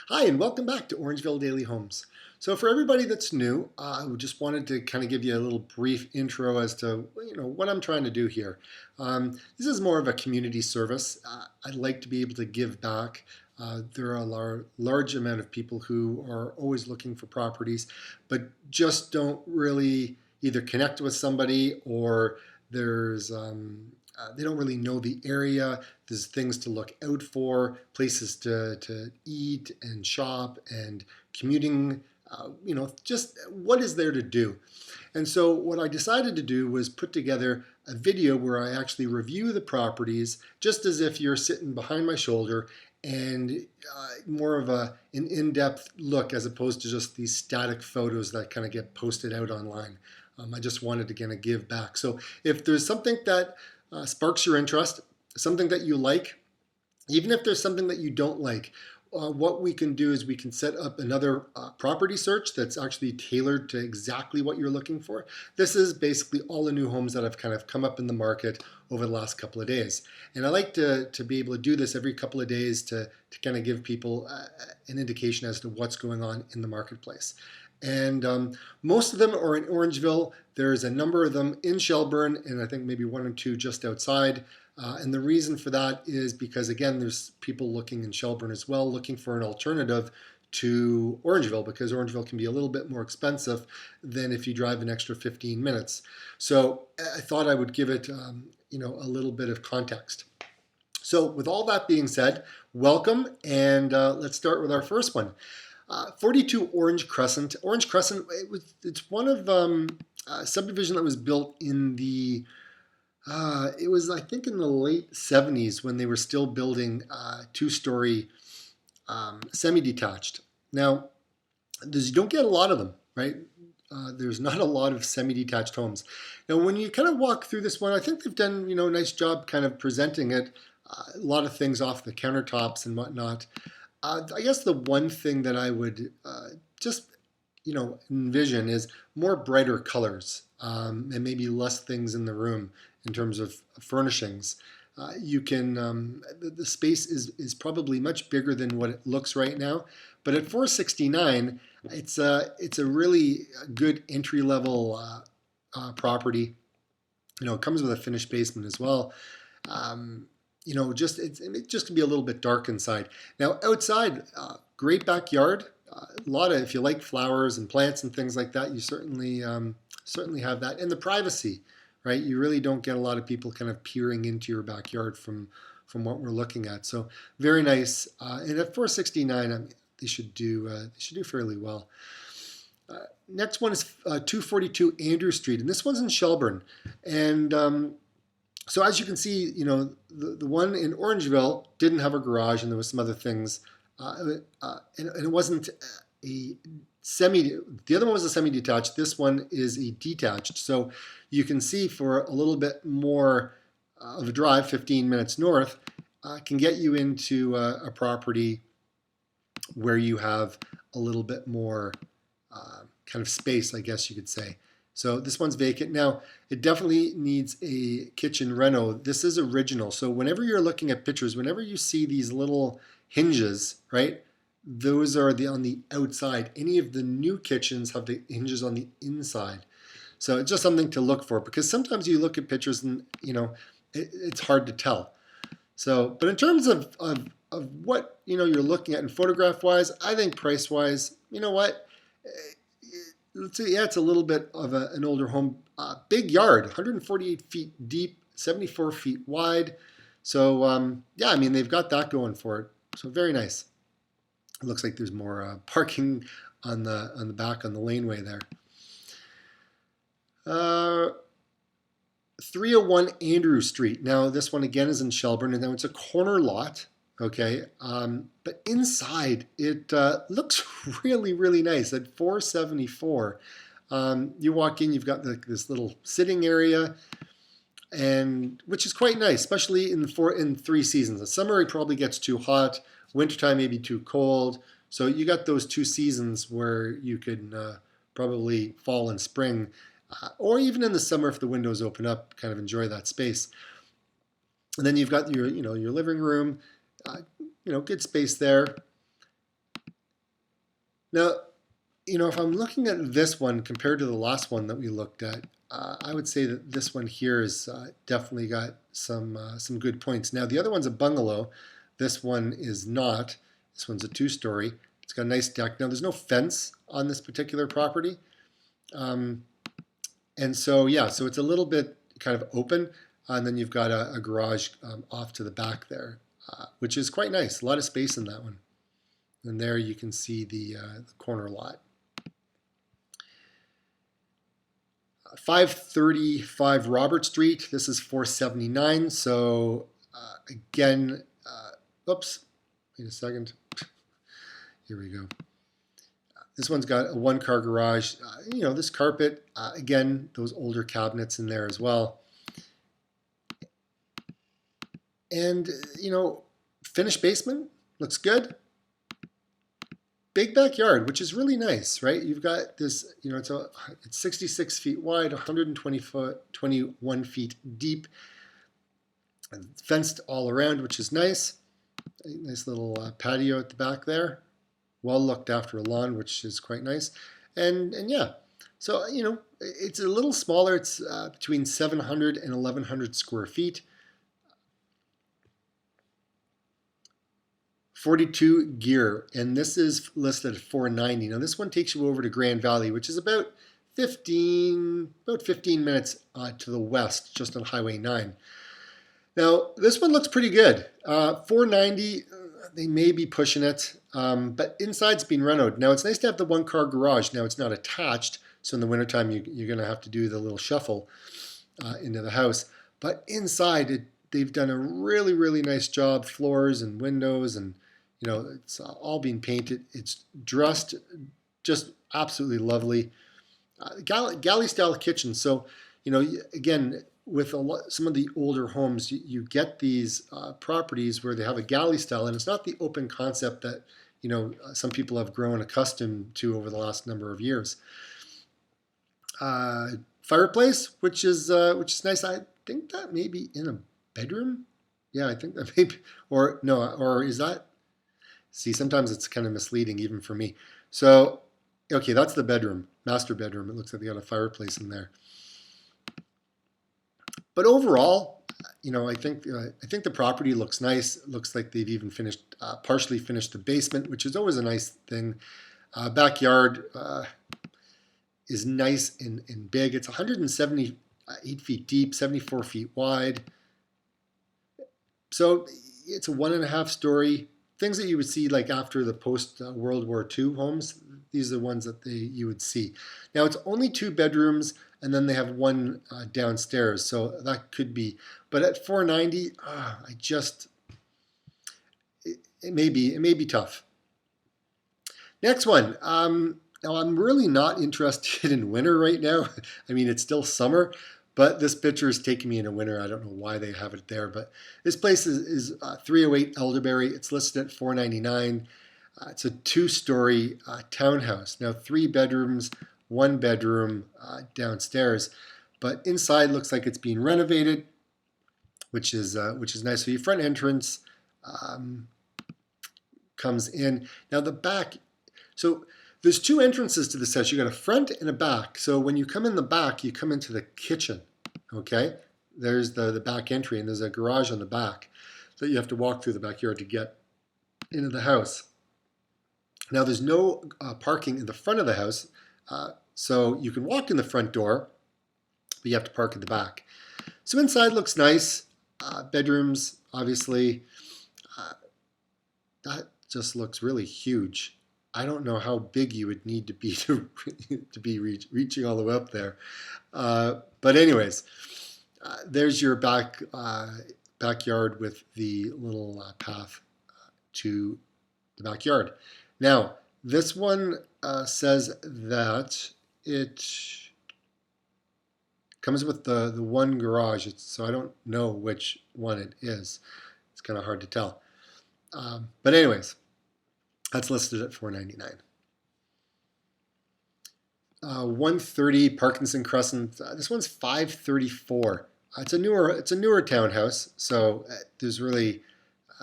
Hi, and welcome back to Orangeville Daily Homes. So for everybody that's new, I just wanted to kind of give you a little brief intro as to what I'm trying to do here. This is more of a community service. I'd like to be able to give back. There are a large amount of people who are always looking for properties, but just don't really either connect with somebody or they don't really know the area. There's things to look out for, places to eat and shop and commuting, just what is there to do. And so what I decided to do was put together a video where I actually review the properties just as if you're sitting behind my shoulder and more of an in-depth look as opposed to just these static photos that kind of get posted out online. I just wanted to kind of give back. So if there's something that sparks your interest, something that you like, even if there's something that you don't like, what we can do is we can set up another property search that's actually tailored to exactly what you're looking for. This is basically all the new homes that have kind of come up in the market over the last couple of days. And I like to be able to do this every couple of days to kind of give people an indication as to what's going on in the marketplace. And most of them are in Orangeville. There's a number of them in Shelburne, and I think maybe one or two just outside. And the reason for that is because, again, there's people looking in Shelburne as well, looking for an alternative to Orangeville, because Orangeville can be a little bit more expensive than if you drive an extra 15 minutes. So I thought I would give it, a little bit of context. So with all that being said, welcome, and let's start with our first one. 42 Orange Crescent. Orange Crescent, it's one of a subdivision that was built in the it was, I think, in the late 70s when they were still building two-story semi-detached. Now, you don't get a lot of them, right? There's not a lot of semi-detached homes. Now, when you kind of walk through this one, I think they've done, a nice job kind of presenting it. A lot of things off the countertops and whatnot. I guess the one thing that I would just, envision is more brighter colors and maybe less things in the room in terms of furnishings. You can, the space is probably much bigger than what it looks right now, but at $469, it's a really good entry level property. It comes with a finished basement as well. It just can be a little bit dark inside. Now outside, great backyard. A lot of, if you like flowers and plants and things like that, you certainly have that. And the privacy, right? You really don't get a lot of people kind of peering into your backyard from what we're looking at. So very nice. And at $469, they should do fairly well. Next one is 242 Andrew Street, and this one's in Shelburne. And so as you can see, the one in Orangeville didn't have a garage, and there was some other things. And it wasn't a the other one was a semi-detached. This one is a detached. So you can see for a little bit more of a drive, 15 minutes north, can get you into a property where you have a little bit more kind of space, I guess you could say. So this one's vacant. Now, it definitely needs a kitchen reno. This is original. So whenever you're looking at pictures, whenever you see these little hinges, right, those are on the outside. Any of the new kitchens have the hinges on the inside. So it's just something to look for, because sometimes you look at pictures and, it's hard to tell. So, but in terms of what, you're looking at in photograph-wise, I think price-wise, let's see, yeah, it's a little bit of an older home. Big yard, 148 feet deep, 74 feet wide. So, they've got that going for it. So very nice. It looks like there's more parking on the back on the laneway there. 301 Andrew Street. Now this one again is in Shelburne, and now it's a corner lot. Okay, but inside it looks really, really nice at $474. You walk in, you've got this little sitting area, and which is quite nice, especially in 3 seasons. The summer it probably gets too hot. Wintertime maybe too cold. So you got those 2 seasons where you can probably fall and spring, or even in the summer if the windows open up, kind of enjoy that space. And then you've got your living room. Good space there. Now, if I'm looking at this one compared to the last one that we looked at, I would say that this one here is definitely got some good points. Now, the other one's a bungalow. This one is not. This one's a two-story. It's got a nice deck. Now, there's no fence on this particular property. And so, yeah, so it's a little bit kind of open. And then you've got a garage off to the back there, which is quite nice. A lot of space in that one. And there you can see the corner lot. 535 Robert Street. This is 479. So again, oops, wait a second. Here we go. This one's got a one-car garage. This carpet, again, those older cabinets in there as well. And, finished basement, looks good. Big backyard, which is really nice, right? You've got this, it's 66 feet wide, 21 feet deep, fenced all around, which is nice. A nice little patio at the back there. Well looked after lawn, which is quite nice. And yeah, so, it's a little smaller. It's between 700 and 1,100 square feet. 42 gear, and this is listed at $490. Now this one takes you over to Grand Valley, which is about 15 minutes to the west, just on Highway 9. Now this one looks pretty good. $490, they may be pushing it, but inside's been renovated. Now it's nice to have the one-car garage. Now it's not attached, so in the wintertime you're going to have to do the little shuffle into the house. But inside, they've done a really, really nice job, floors and windows, and it's all been painted. It's dressed just absolutely lovely. Galley style kitchen. So, again, with some of the older homes, you get these properties where they have a galley style, and it's not the open concept that some people have grown accustomed to over the last number of years. Fireplace, which is nice. I think that may be in a bedroom. Yeah, I think that maybe, or is that? See, sometimes it's kind of misleading even for me. So, okay, that's the bedroom, master bedroom. It looks like they got a fireplace in there. But overall, I think the property looks nice. It looks like they've even partially finished the basement, which is always a nice thing. Backyard is nice and big. It's 178 feet deep, 74 feet wide. So it's a 1.5 story. Things that you would see like after the post-World War II homes, these are the ones that you would see. Now it's only 2 bedrooms, and then they have one downstairs, so that could be. But at $490, it may be tough. Next one. Now I'm really not interested in winter right now. I mean, it's still summer. But this picture is taking me in a winter. I don't know why they have it there. But this place is 308 Elderberry. It's listed at $499. It's a 2-story townhouse. Now 3 bedrooms, 1 bedroom downstairs. But inside looks like it's being renovated, which is nice. So your front entrance comes in. Now the back. So there's 2 entrances to this house. You got a front and a back. So when you come in the back, you come into the kitchen. Okay, there's the back entry, and there's a garage on the back that you have to walk through the backyard to get into the house. Now there's no parking in the front of the house, so you can walk in the front door, but you have to park in the back. So inside looks nice. Bedrooms, obviously. That just looks really huge. I don't know how big you would need to be to be reaching all the way up there. But anyways, there's your backyard with the little path to the backyard. Now, this one says that it comes with the one garage, so I don't know which one it is. It's kind of hard to tell. But anyways, that's listed at $499. 130 Parkinson Crescent. This one's $534. It's a newer townhouse, so there's really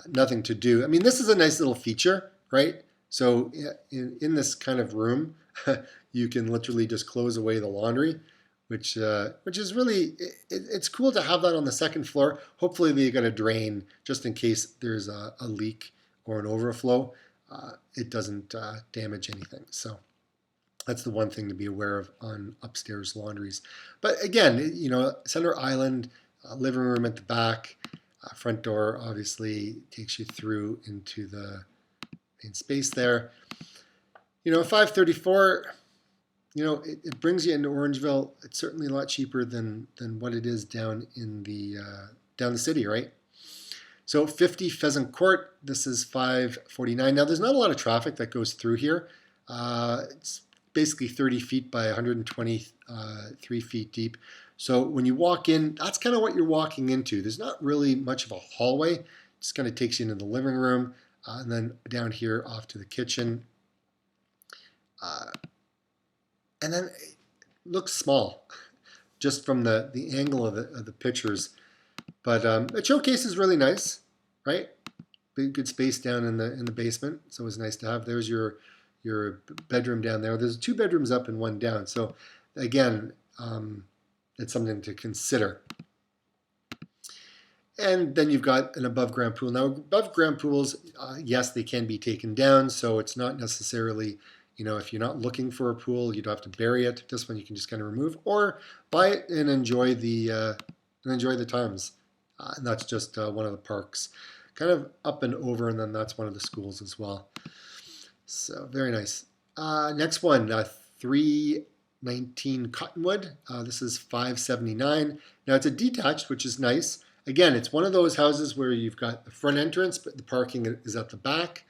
nothing to do. I mean, this is a nice little feature, right? So in this kind of room, you can literally just close away the laundry, which is really it's cool to have that on the second floor. Hopefully they got a drain just in case there's a leak or an overflow. It doesn't damage anything. So that's the one thing to be aware of on upstairs laundries. But again, center island, living room at the back, front door obviously takes you through into the main space there. 534, it brings you into Orangeville. It's certainly a lot cheaper than what it is down in down the city, right? So 50 Pheasant Court, this is 549. Now there's not a lot of traffic that goes through here. It's basically 30 feet by 123 feet deep. So when you walk in, that's kind of what you're walking into. There's not really much of a hallway. It just kind of takes you into the living room, and then down here off to the kitchen. And then it looks small just from the angle of the pictures. But the showcase is really nice, right? Big good space down in the basement. It's always nice to have. There's your bedroom down there. There's 2 bedrooms up and 1 down. So again, it's something to consider. And then you've got an above ground pool. Now above ground pools, yes, they can be taken down. So it's not necessarily, if you're not looking for a pool, you don't have to bury it. This one you can just kind of remove or buy it and enjoy the times. And that's just one of the parks, kind of up and over, and then that's one of the schools as well. So very nice. Next one, 319 Cutwood. This is 579. Now it's a detached, which is nice. Again, it's one of those houses where you've got the front entrance, but the parking is at the back.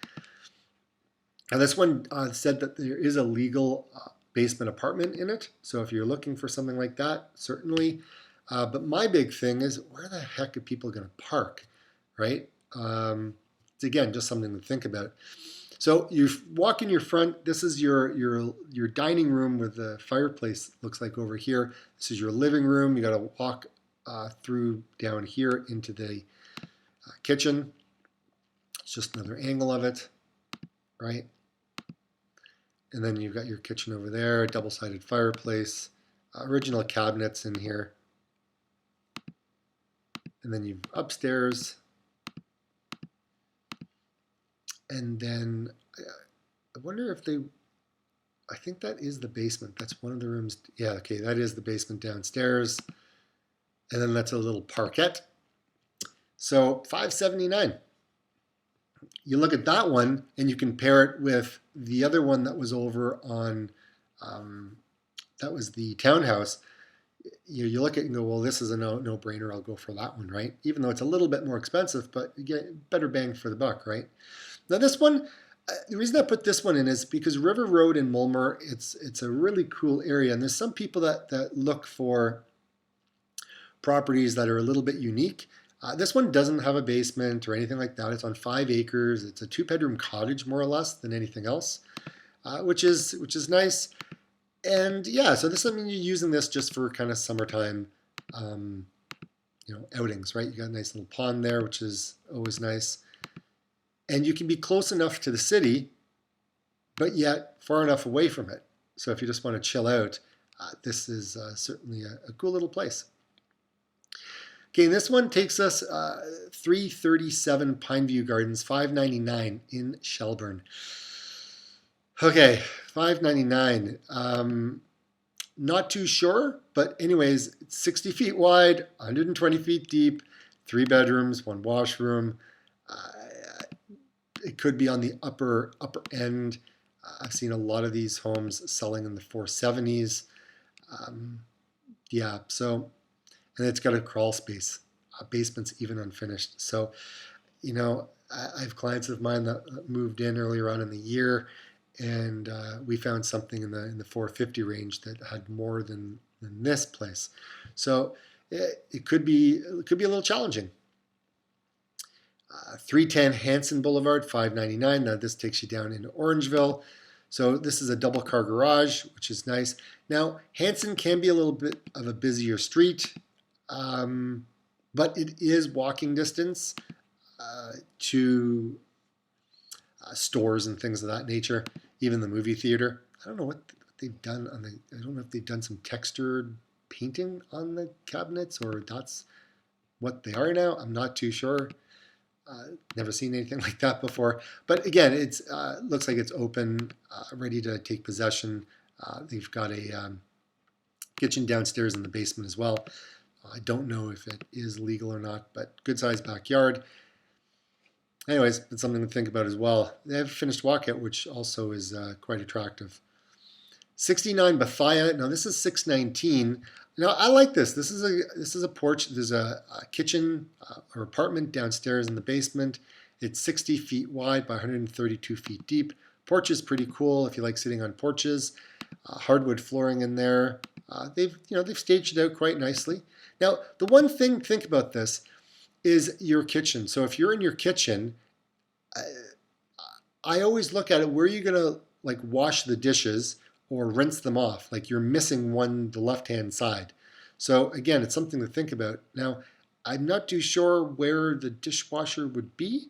And this one said that there is a legal basement apartment in it. So if you're looking for something like that, certainly. But my big thing is, where the heck are people going to park, right? It's again just something to think about. So you walk in your front. This is your dining room where the fireplace looks like over here. This is your living room. You got to walk through down here into the kitchen. It's just another angle of it, right? And then you've got your kitchen over there, double-sided fireplace, original cabinets in here. And then you've upstairs. And then I wonder if I think that is the basement. That's one of the rooms. Yeah, okay, that is the basement downstairs. And then that's a little parquet. So 579. You look at that one and you compare it with the other one that was over on, that was the townhouse. You look at it and go, well, this is a no-brainer. I'll go for that one, right? Even though it's a little bit more expensive, but you get better bang for the buck, right? Now this one, the reason I put this one in is because River Road in Mulmer, it's a really cool area. And there's some people that look for properties that are a little bit unique. This one doesn't have a basement or anything like that. It's on 5 acres. It's a 2-bedroom cottage, more or less, than anything else, which is nice. And yeah, so this, I mean, you're using this just for kind of summertime, outings, right? You got a nice little pond there, which is always nice. And you can be close enough to the city, but yet far enough away from it. So if you just want to chill out, this is certainly a cool little place. Okay, this one takes us 337 Pineview Gardens, 599 in Shelburne. Okay, 599. Not too sure, but anyways, it's 60 feet wide, 120 feet deep, 3 bedrooms, 1 washroom. It could be on the upper end. I've seen a lot of these homes selling in the 470s. Yeah, so, and it's got a crawl space. Basement's even unfinished. So, I have clients of mine that moved in earlier on in the year, and we found something in the 450 range that had more than this place. So it could be a little challenging. 310 Hansen Blvd, 599. Now this takes you down into Orangeville. So this is a double car garage, which is nice. Now Hansen can be a little bit of a busier street, but it is walking distance to stores and things of that nature, even the movie theater. I don't know what they've done on the, I don't know if they've done some textured painting on the cabinets or that's what they are now. I'm not too sure. Never seen anything like that before. But again, it looks like it's open, ready to take possession. They've got a kitchen downstairs in the basement as well. I don't know if it is legal or not, but good sized backyard. Anyways, it's something to think about as well. They have a finished walkout, which also is quite attractive. 69 Bethia. Now this is 619. Now I like this. This is a porch. There's a kitchen or apartment downstairs in the basement. It's 60 feet wide by 132 feet deep. Porch is pretty cool if you like sitting on porches. Hardwood flooring in there. They've staged it out quite nicely. Now the one thing, think about this, is your kitchen. So if you're in your kitchen, I always look at it, where are you gonna like wash the dishes or rinse them off? Like you're missing the left-hand side. So again, it's something to think about. Now, I'm not too sure where the dishwasher would be.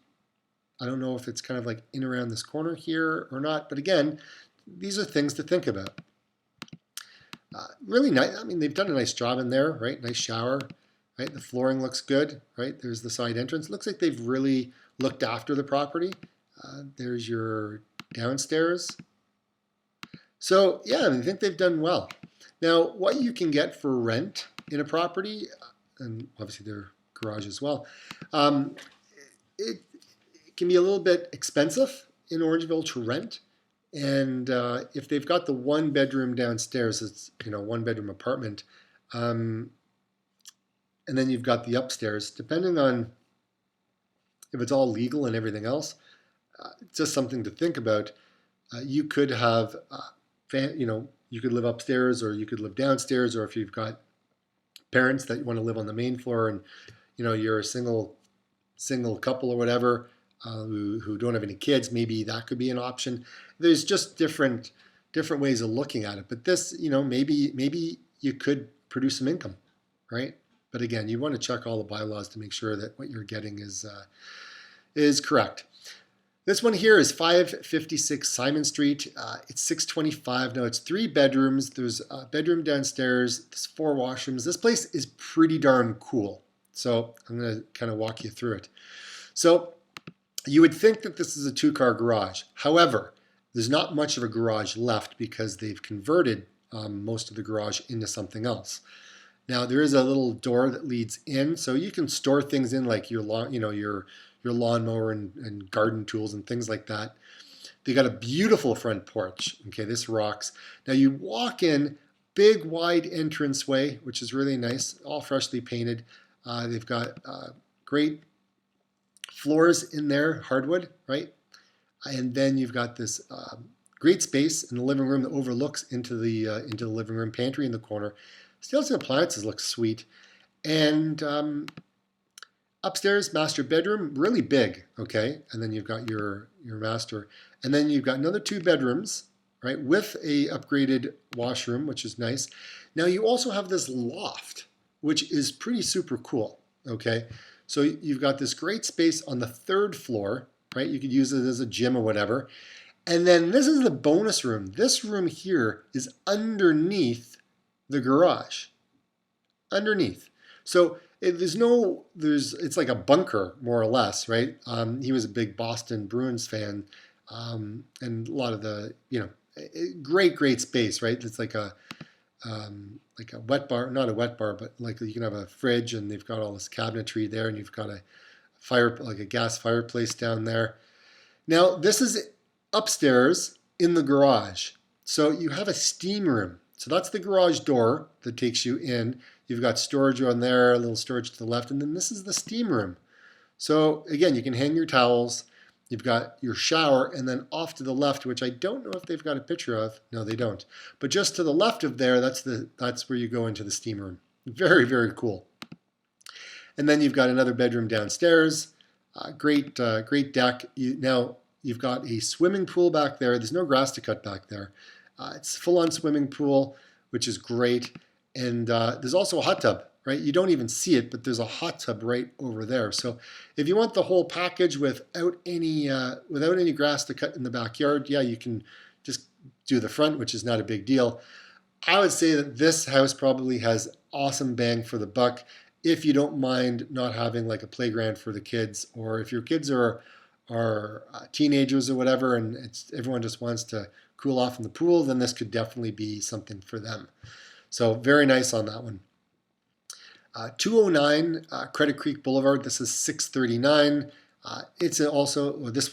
I don't know if it's kind of like in around this corner here or not, but again, these are things to think about. Really nice. I mean, they've done a nice job in there, right? Nice shower, right? The flooring looks good, right? There's the side entrance. Looks like they've really looked after the property. There's your downstairs. So yeah, I think they've done well. Now, what you can get for rent in a property, and obviously their garage as well, it can be a little bit expensive in Orangeville to rent. And if they've got the one bedroom downstairs, it's one bedroom apartment, and then you've got the upstairs, depending on if it's all legal and everything else, it's just something to think about. You could have, you could live upstairs or you could live downstairs, or if you've got parents that want to live on the main floor and, you're a single couple or whatever who don't have any kids, maybe that could be an option. There's just different ways of looking at it. But this, maybe you could produce some income, right? But again, you want to check all the bylaws to make sure that what you're getting is correct. This one here is 556 Simon Street. It's 625. Now it's 3 bedrooms. There's a bedroom downstairs. There's 4 washrooms. This place is pretty darn cool. So I'm going to kind of walk you through it. So you would think that this is a 2-car garage. However, there's not much of a garage left because they've converted most of the garage into something else. Now there is a little door that leads in, so you can store things in like your lawnmower and garden tools and things like that. They got a beautiful front porch. Okay, this rocks. Now you walk in, big wide entranceway, which is really nice, all freshly painted. They've got great floors in there, hardwood, right? And then you've got this great space in the living room that overlooks into the living room, pantry in the corner. Steels and appliances look sweet. And upstairs, master bedroom, really big, okay? And then you've got your master. And then you've got another 2 bedrooms, right, with a upgraded washroom, which is nice. Now you also have this loft, which is pretty super cool, okay? So you've got this great space on the 3rd floor, right? You could use it as a gym or whatever. And then this is the bonus room. This room here is underneath the garage, underneath. So it's like a bunker, more or less, right? He was a big Boston Bruins fan, and a lot of the, great space, right? It's like a wet bar, not a wet bar, but like you can have a fridge, and they've got all this cabinetry there, and you've got a like a gas fireplace down there. Now this is upstairs in the garage, so you have a steam room. So that's the garage door that takes you in. You've got storage on there, a little storage to the left, and then this is the steam room. So again, you can hang your towels. You've got your shower, and then off to the left, which I don't know if they've got a picture of. No, they don't. But just to the left of there, that's where you go into the steam room. Very, very cool. And then you've got another bedroom downstairs. Great deck. Now you've got a swimming pool back there. There's no grass to cut back there. It's full-on swimming pool, which is great. And there's also a hot tub right? You don't even see it, but there's a hot tub right over there. So if you want the whole package without any grass to cut in the backyard, yeah, you can just do the front, which is not a big deal. I would say that this house probably has awesome bang for the buck if you don't mind not having like a playground for the kids, or if your kids are teenagers or whatever, and everyone just wants to cool off in the pool, then this could definitely be something for them. So very nice on that one. 209 Credit Creek Boulevard. This is 639. This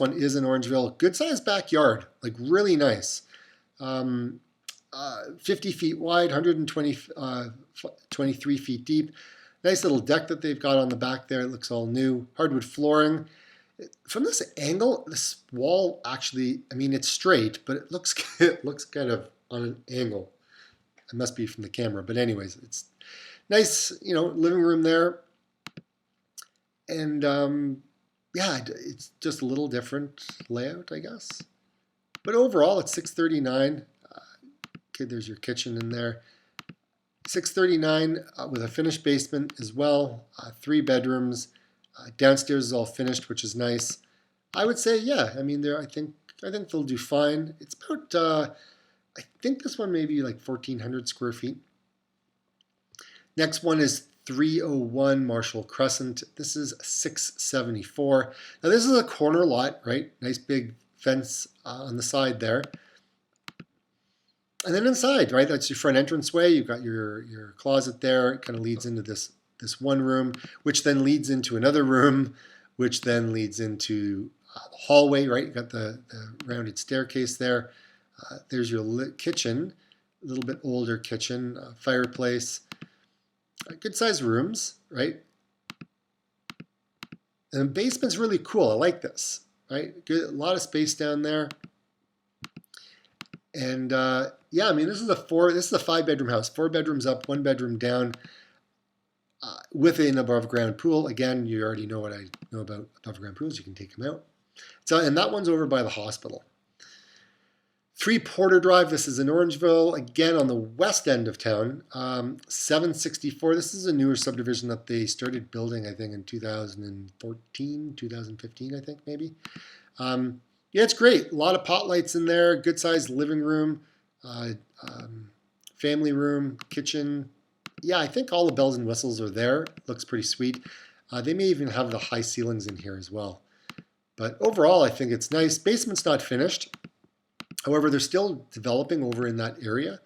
one is in Orangeville. Good sized backyard, like really nice. 50 feet wide, 23 feet deep. Nice little deck that they've got on the back there. It looks all new. Hardwood flooring. From this angle, this wall actually, I mean, it's straight, but it looks kind of on an angle. It must be from the camera, but anyways, it's nice, living room there. And yeah, it's just a little different layout, I guess. But overall, it's 639. Okay, there's your kitchen in there. 639 with a finished basement as well. 3 bedrooms. Downstairs is all finished, which is nice. I would say, yeah. I mean, I think they'll do fine. It's about, I think this one may be like 1,400 square feet. Next one is 301 Marshall Crescent. This is 674. Now this is a corner lot, right? Nice big fence on the side there. And then inside, right, that's your front entranceway. You've got your closet there. It kind of leads into this one room, which then leads into another room, which then leads into the hallway, right? You've got the rounded staircase there. There's your kitchen, a little bit older kitchen, fireplace. Good sized rooms, right? And the basement's really cool. I like this, right? Good, a lot of space down there. And yeah, I mean, this is a 5-bedroom house. 4 bedrooms up, 1 bedroom down, with an above ground pool. Again, you already know what I know about above ground pools. You can take them out. So, and that one's over by the hospital. 3 Porter Drive. This is in Orangeville, again on the west end of town. 764. This is a newer subdivision that they started building, I think, in 2014, 2015, I think maybe. Yeah, it's great. A lot of pot lights in there. Good sized living room, family room, kitchen. Yeah, I think all the bells and whistles are there. Looks pretty sweet. They may even have the high ceilings in here as well. But overall, I think it's nice. Basement's not finished. However, they're still developing over in that area.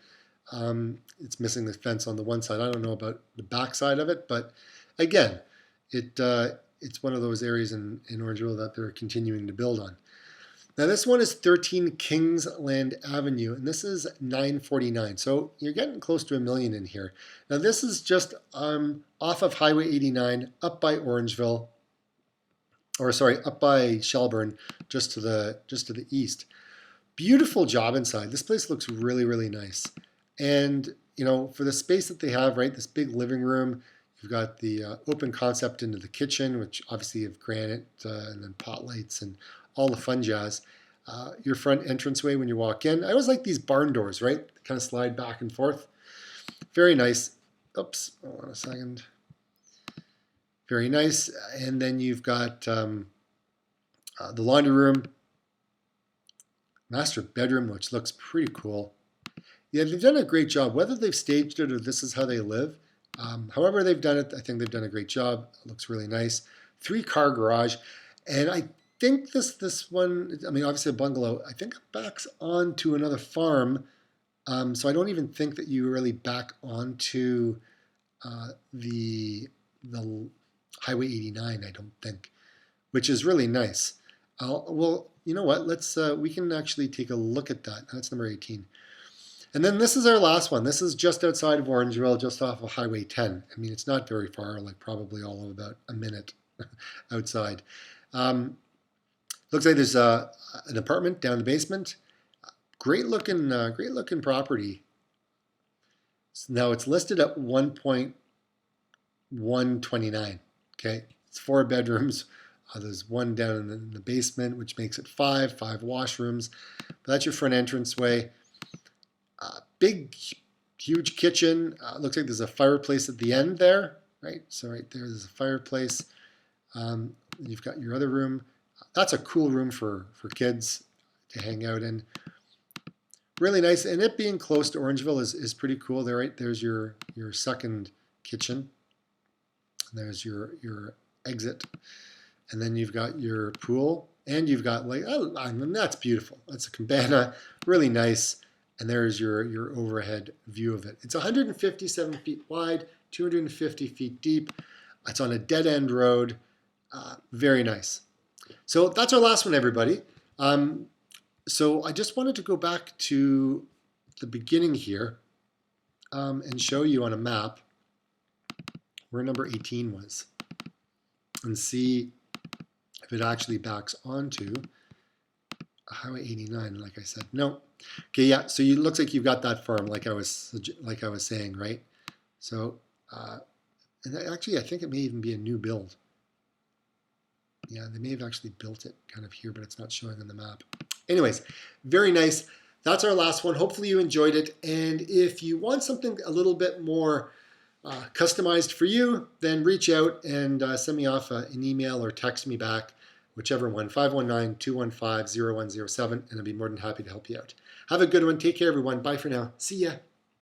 It's missing the fence on the one side. I don't know about the back side of it, but again, it's one of those areas in Orangeville that they're continuing to build on. Now this one is 13 Kingsland Avenue, and this is 949. So you're getting close to $1 million in here. Now this is just off of Highway 89, up by Orangeville, or sorry, up by Shelburne, just to the east. Beautiful job inside. This place looks really, really nice. And for the space that they have, right, this big living room, you've got the open concept into the kitchen, which obviously you have granite and then pot lights and all the fun jazz. Your front entranceway when you walk in. I always like these barn doors, right? They kind of slide back and forth. Very nice. Oops, hold on a second. Very nice. And then you've got the laundry room, master bedroom, which looks pretty cool. Yeah, they've done a great job. Whether they've staged it or this is how they live, however they've done it, I think they've done a great job. It looks really nice. 3-car garage. And I think this one, I mean, obviously a bungalow, I think it backs onto another farm. So I don't even think that you really back onto the Highway 89, I don't think, which is really nice. Well, you know what? We can actually take a look at that. That's number 18. And then this is our last one. This is just outside of Orangeville, just off of Highway 10. I mean, it's not very far, like probably all of about a minute outside. Looks like there's an apartment down the basement. Great looking property. Now it's listed at 1.129. Okay, it's 4 bedrooms. There's one down in the basement, which makes it 5 washrooms. But that's your front entranceway. Big, huge kitchen. Looks like there's a fireplace at the end there. right? So right there's a fireplace. You've got your other room. That's a cool room for kids to hang out in. Really nice, and it being close to Orangeville is pretty cool. There, right there's your second kitchen. There's your exit, and then you've got your pool, and you've got like, oh, I mean, that's beautiful. That's a cabana, really nice. And there's your overhead view of it. It's 157 feet wide, 250 feet deep. It's on a dead end road. Very nice. So that's our last one, everybody. So I just wanted to go back to the beginning here and show you on a map where number 18 was and see if it actually backs onto Highway 89, like I said. No. Okay, yeah, so it looks like you've got that farm like I was saying, right? So, and actually I think it may even be a new build. Yeah, they may have actually built it kind of here, but it's not showing on the map. Anyways, very nice. That's our last one. Hopefully you enjoyed it. And if you want something a little bit more customized for you, then reach out and send me off an email or text me back, whichever one, 519-215-0107, and I'll be more than happy to help you out. Have a good one. Take care, everyone. Bye for now. See ya.